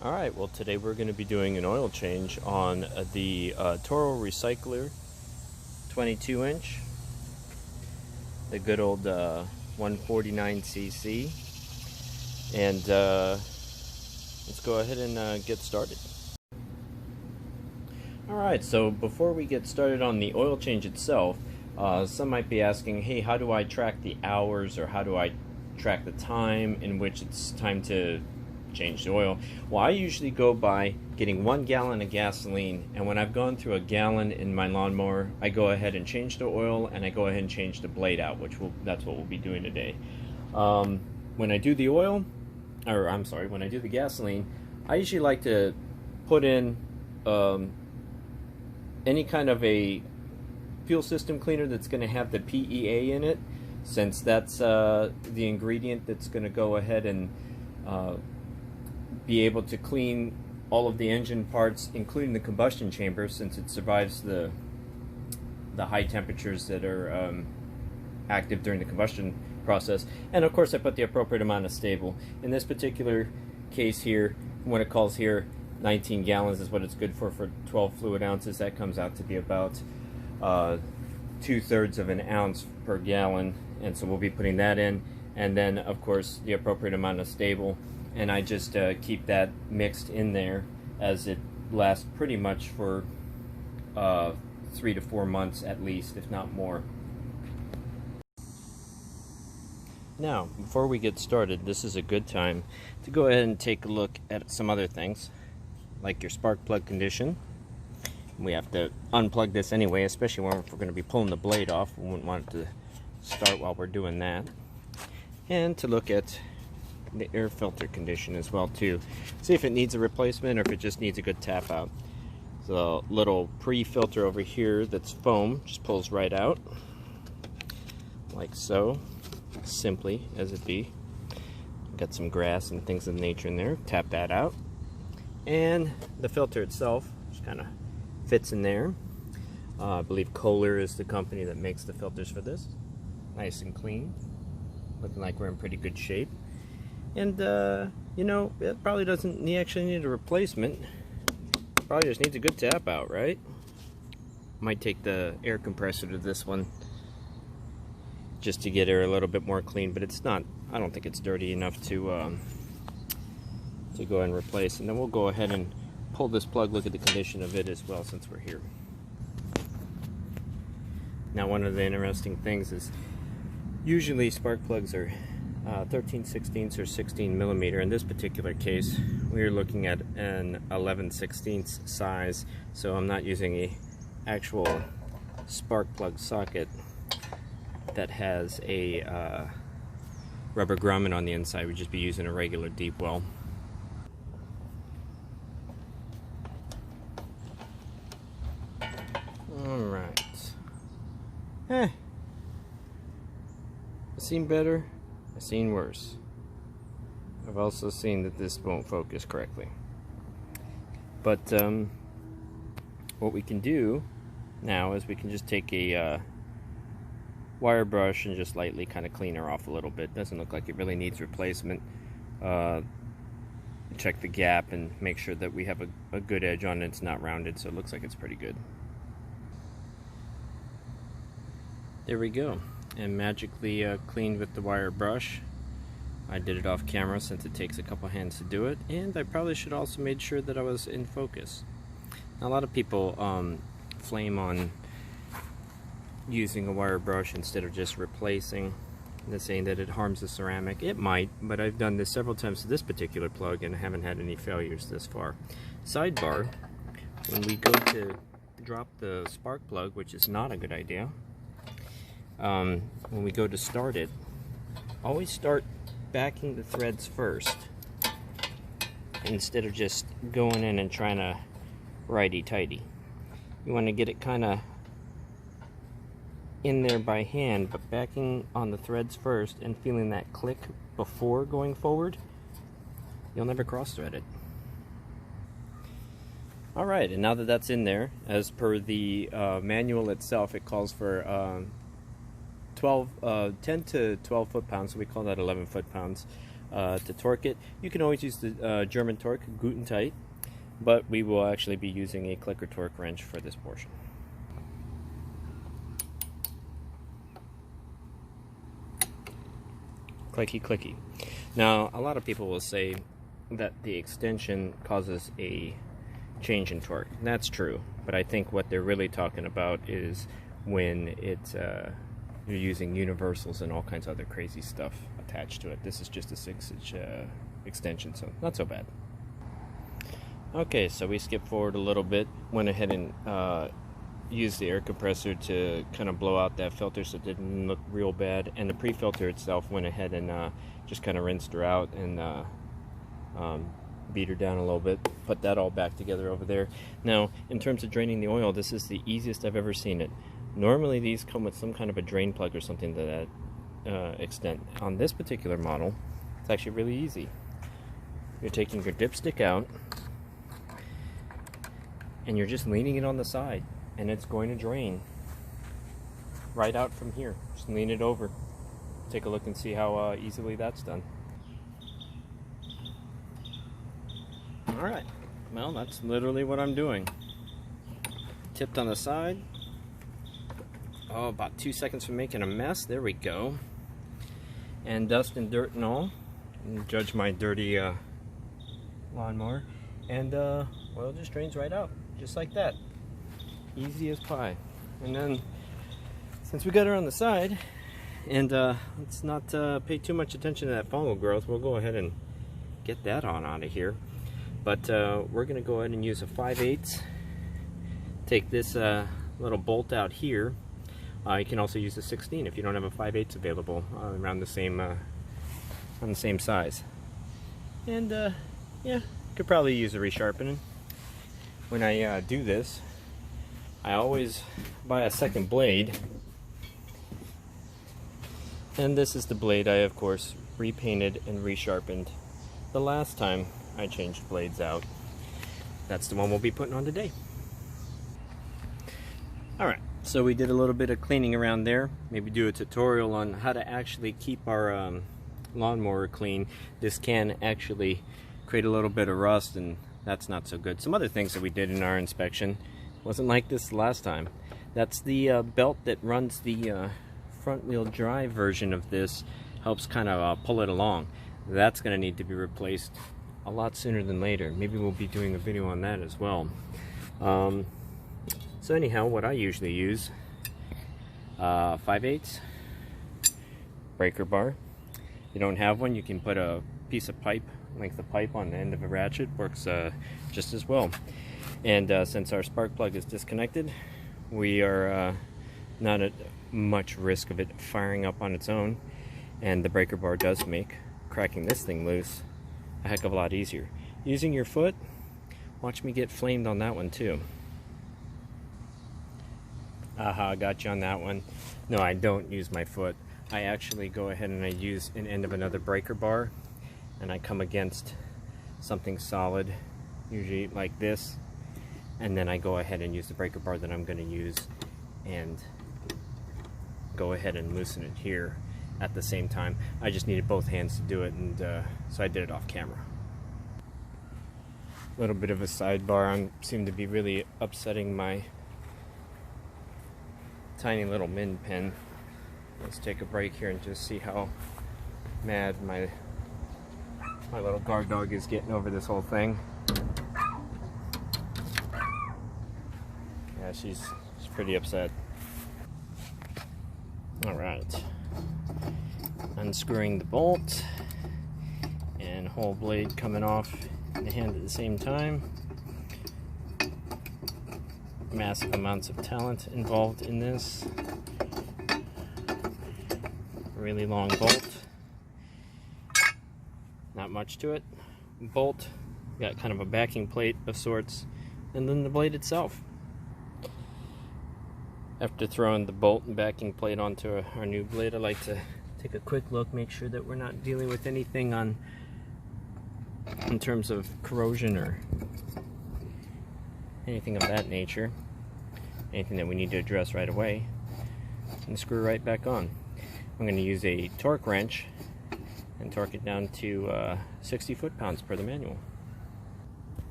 Alright, well today we're going to be doing an oil change on the Toro Recycler 22-inch, the good old 149cc, and let's go ahead and get started. Alright, so before we get started on the oil change itself, some might be asking, hey, how do I track the hours, or how do I track the time in which it's time to change the oil? Well, I usually go by getting 1 gallon of gasoline, and when I've gone through a gallon in my lawnmower, I go ahead and change the oil, and I go ahead and change the blade out, that's what we'll be doing today. When I do the oil, or I'm sorry, when I do the gasoline, I usually like to put in any kind of a fuel system cleaner that's going to have the PEA in it, since that's the ingredient that's going to go ahead and be able to clean all of the engine parts, including the combustion chamber, since it survives the high temperatures that are active during the combustion process. And of course I put the appropriate amount of stable. In this particular case here, when it calls here 19 gallons is what it's good for 12 fluid ounces. That comes out to be about 2/3 of an ounce per gallon, and so we'll be putting that in, and then of course the appropriate amount of stable. And I just keep that mixed in there as it lasts pretty much for 3 to 4 months at least, if not more. Now, before we get started, this is a good time to go ahead and take a look at some other things, like your spark plug condition. We have to unplug this anyway, especially when we're going to be pulling the blade off. We wouldn't want it to start while we're doing that. And to look at the air filter condition as well too. See if it needs a replacement or if it just needs a good tap out. So a little pre-filter over here that's foam, just pulls right out like so, simply as it be. Got some grass and things of nature in there. Tap that out, and the filter itself just kind of fits in there. I believe Kohler is the company that makes the filters for this. Nice and clean, looking like we're in pretty good shape. And you know, it probably doesn't actually need a replacement. Probably just needs a good tap out, right? Might take the air compressor to this one just to get her a little bit more clean, but it's not, I don't think it's dirty enough to go ahead and replace. And then we'll go ahead and pull this plug, look at the condition of it as well, since we're here. Now, one of the interesting things is usually spark plugs are 13/16 or 16 millimeter. In this particular case, we're looking at an 11/16 size, so I'm not using a actual spark plug socket that has a rubber grommet on the inside. We'd just be using a regular deep well. Alright. I've seen better, I've seen worse. I've also seen that this won't focus correctly. But what we can do now is we can just take a wire brush and just lightly kind of clean her off a little bit. Doesn't look like it really needs replacement. Check the gap and make sure that we have a good edge on it. It's not rounded, so it looks like it's pretty good. There we go, and magically cleaned with the wire brush. I did it off camera since it takes a couple hands to do it, and I probably should also made sure that I was in focus. Now, a lot of people flame on using a wire brush instead of just replacing. They're saying that it harms the ceramic. It might, but I've done this several times to this particular plug and haven't had any failures this far. Sidebar, when we go to drop the spark plug, which is not a good idea, when we go to start it, always start backing the threads first instead of just going in and trying to righty-tighty. You want to get it kind of in there by hand, but backing on the threads first and feeling that click before going forward, you'll never cross-thread it. Alright, and now that that's in there, as per the manual itself, it calls for 10 to 12 foot-pounds, so we call that 11 foot-pounds to torque it. You can always use the German torque, Guten tight, but we will actually be using a clicker torque wrench for this portion. Clicky clicky. Now, a lot of people will say that the extension causes a change in torque. That's true, but I think what they're really talking about is when it's you're using universals and all kinds of other crazy stuff attached to it. This is just a 6-inch extension, so not so bad. Okay, so we skipped forward a little bit, went ahead and used the air compressor to kind of blow out that filter so it didn't look real bad, and the pre-filter itself went ahead and just kind of rinsed her out and beat her down a little bit, put that all back together over there. Now, in terms of draining the oil, this is the easiest I've ever seen it. Normally these come with some kind of a drain plug or something to that extent. On this particular model, it's actually really easy. You're taking your dipstick out and you're just leaning it on the side, and it's going to drain right out from here. Just lean it over. Take a look and see how easily that's done. Alright, well, that's literally what I'm doing. Tipped on the side. Oh, about 2 seconds from making a mess. There we go. And dust and dirt and all. And judge my dirty lawnmower. And oil just drains right out, just like that. Easy as pie. And then, since we got her on the side, and let's not pay too much attention to that fungal growth, we'll go ahead and get that on out of here. But we're going to go ahead and use a 5/8. Take this little bolt out here. You can also use a 16 if you don't have a 5/8 available around the same on the same size. And yeah, could probably use a resharpening. When I do this, I always buy a second blade. And this is the blade I, of course, repainted and resharpened the last time I changed blades out. That's the one we'll be putting on today. Alright, so we did a little bit of cleaning around there. Maybe do a tutorial on how to actually keep our lawnmower clean. This can actually create a little bit of rust, and that's not so good. Some other things that we did in our inspection wasn't like this last time. That's the belt that runs the front wheel drive version of this, helps kind of pull it along. That's going to need to be replaced a lot sooner than later. Maybe we'll be doing a video on that as well. So anyhow, what I usually use, 5/8 breaker bar. If you don't have one, you can put a piece of pipe, length of pipe on the end of a ratchet, works just as well. And since our spark plug is disconnected, we are not at much risk of it firing up on its own, and the breaker bar does make cracking this thing loose a heck of a lot easier. Using your foot, watch me get flamed on that one too. Aha, got you on that one. No, I don't use my foot. I actually go ahead and I use an end of another breaker bar, and I come against something solid, usually like this, and then I go ahead and use the breaker bar that I'm going to use and go ahead and loosen it here at the same time. I just needed both hands to do it, and so I did it off camera. A little bit of a sidebar. I seem to be really upsetting my tiny little min pen. Let's take a break here and just see how mad my little guard dog is getting over this whole thing. Yeah, she's pretty upset. Alright. Unscrewing the bolt and whole blade coming off in the hand at the same time. Massive amounts of talent involved in this. Really long bolt. Not much to it. Bolt, got kind of a backing plate of sorts, and then the blade itself. After throwing the bolt and backing plate onto our new blade, I like to take a quick look, make sure that we're not dealing with anything in terms of corrosion or anything of that nature. Anything that we need to address right away, and screw right back on. I'm going to use a torque wrench and torque it down to 60 foot-pounds per the manual.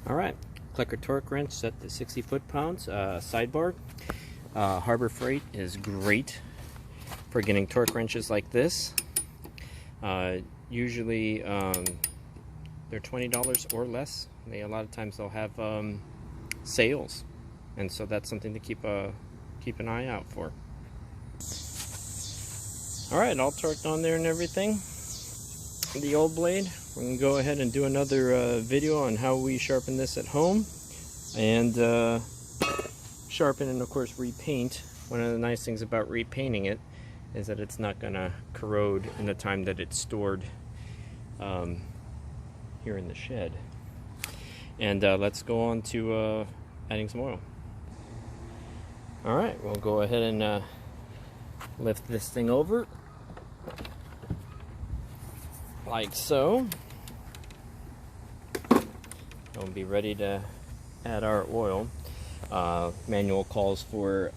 Alright, clicker torque wrench set to 60 foot-pounds. Sidebar, Harbor Freight is great for getting torque wrenches like this. Usually they're $20 or less. A lot of times they'll have sales, and so that's something to keep an eye out for. Alright, all torqued on there and everything. The old blade, we're going to go ahead and do another video on how we sharpen this at home, and sharpen and of course repaint. One of the nice things about repainting it is that it's not going to corrode in the time that it's stored here in the shed. And let's go on to adding some oil. Alright, we'll go ahead and lift this thing over like so. We'll be ready to add our oil. Manual calls for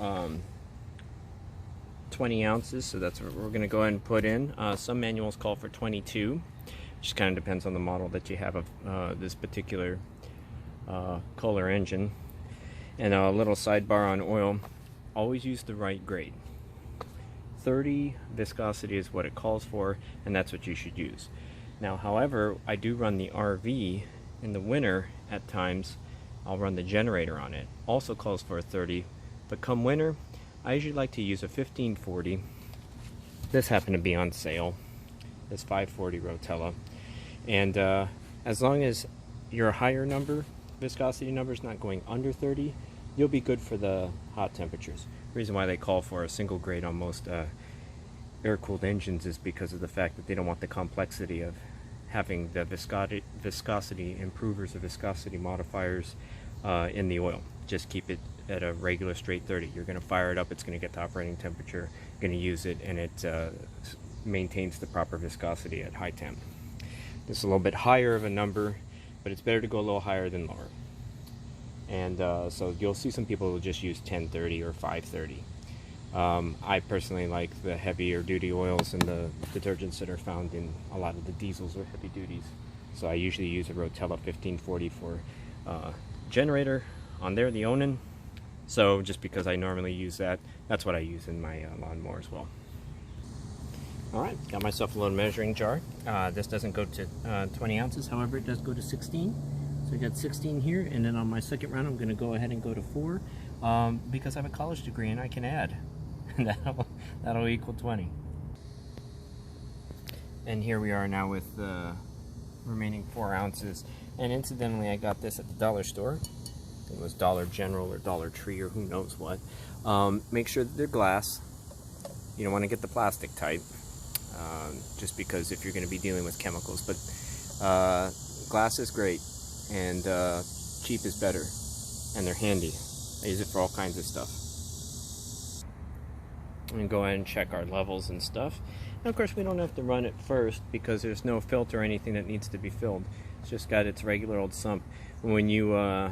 20 ounces, so that's what we're going to go ahead and put in. Some manuals call for 22. Just kind of depends on the model that you have of this particular Kohler engine. And a little sidebar on oil: always use the right grade. 30 viscosity is what it calls for, and that's what you should use. Now, however, I do run the RV in the winter at times. I'll run the generator on it. Also calls for a 30, but come winter, I usually like to use a 1540. This happened to be on sale, this 540 Rotella. And as long as your higher number, viscosity number, is not going under 30, you'll be good for the hot temperatures. The reason why they call for a single grade on most air-cooled engines is because of the fact that they don't want the complexity of having the viscosity improvers or viscosity modifiers in the oil. Just keep it at a regular straight 30. You're going to fire it up, it's going to get the operating temperature, you're going to use it, and it maintains the proper viscosity at high temp. This is a little bit higher of a number, but it's better to go a little higher than lower. And so you'll see some people will just use 1030 or 530. I personally like the heavier duty oils and the detergents that are found in a lot of the diesels or heavy duties. So I usually use a Rotella 1540 for generator on there, the Onan. So just because I normally use that, that's what I use in my lawnmower as well. Alright, got myself a little measuring jar. This doesn't go to 20 ounces, however it does go to 16. So I got 16 here, and then on my second round I'm going to go ahead and go to 4 because I have a college degree and I can add. that'll equal 20. And here we are now with the remaining 4 ounces. And incidentally, I got this at the dollar store. It was Dollar General or Dollar Tree or who knows what. Make sure that they're glass. You don't want to get the plastic type, just because if you're going to be dealing with chemicals. But glass is great, and cheap is better, and they're handy. I use it for all kinds of stuff. And go ahead and check our levels and stuff. And of course, we don't have to run it first because there's no filter or anything that needs to be filled. It's just got its regular old sump. When you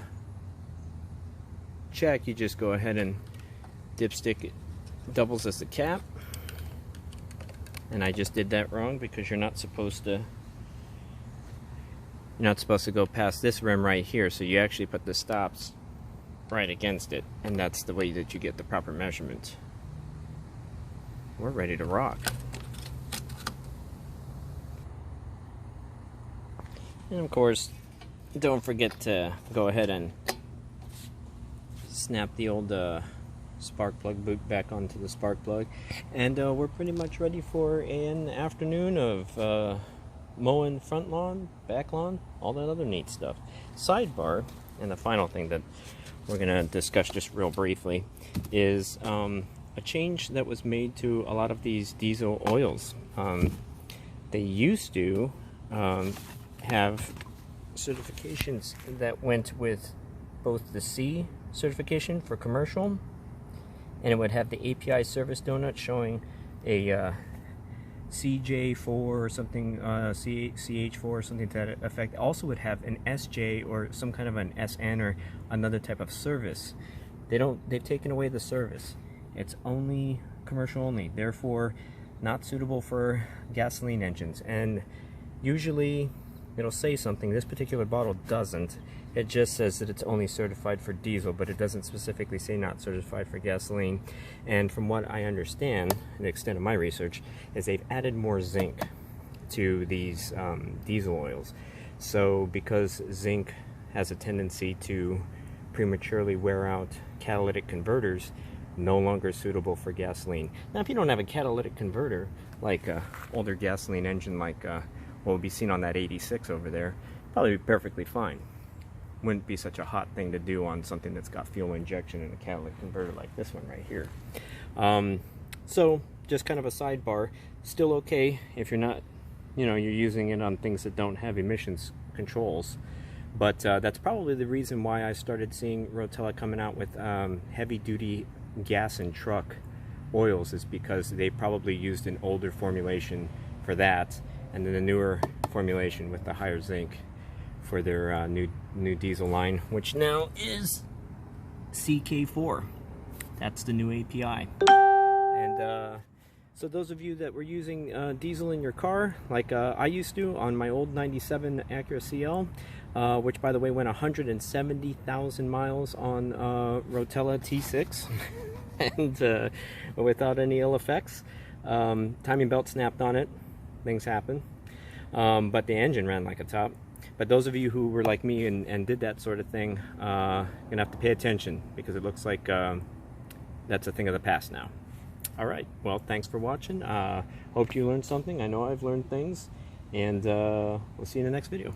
check, you just go ahead and dipstick it. Doubles as the cap. And I just did that wrong because you're not supposed to go past this rim right here. So you actually put the stops right against it, and that's the way that you get the proper measurement. We're ready to rock. And of course, don't forget to go ahead and snap the old spark plug boot back onto the spark plug. And we're pretty much ready for an afternoon of mowing front lawn, back lawn, all that other neat stuff. Sidebar, and the final thing that we're going to discuss just real briefly is a change that was made to a lot of these diesel oils. They used to have certifications that went with both the C certification for commercial, and it would have the API service donut showing a CJ4 or something, CH4 or something to that effect. Also would have an SJ or some kind of an SN or another type of service. They've taken away the service. It's only commercial only. Therefore, not suitable for gasoline engines. And usually it'll say something. This particular bottle doesn't. It just says that it's only certified for diesel, but it doesn't specifically say not certified for gasoline. And from what I understand, the extent of my research, is they've added more zinc to these diesel oils. So because zinc has a tendency to prematurely wear out catalytic converters, no longer suitable for gasoline. Now, if you don't have a catalytic converter, like an older gasoline engine like what will be seen on that 86 over there, probably be perfectly fine. Wouldn't be such a hot thing to do on something that's got fuel injection and a catalytic converter like this one right here. So just kind of a sidebar, still okay if you're not, you're using it on things that don't have emissions controls. But that's probably the reason why I started seeing Rotella coming out with heavy-duty gas and truck oils, is because they probably used an older formulation for that, and then a newer formulation with the higher zinc for their new diesel line, which now is CK4. That's the new API. And so those of you that were using diesel in your car, like I used to on my old 97 Acura CL, which by the way went 170,000 miles on Rotella T6 and without any ill effects. Timing belt snapped on it, things happen, but the engine ran like a top. But those of you who were like me and did that sort of thing, you're gonna have to pay attention, because it looks like that's a thing of the past now. Alright, well, thanks for watching. Hope you learned something. I know I've learned things, and we'll see you in the next video.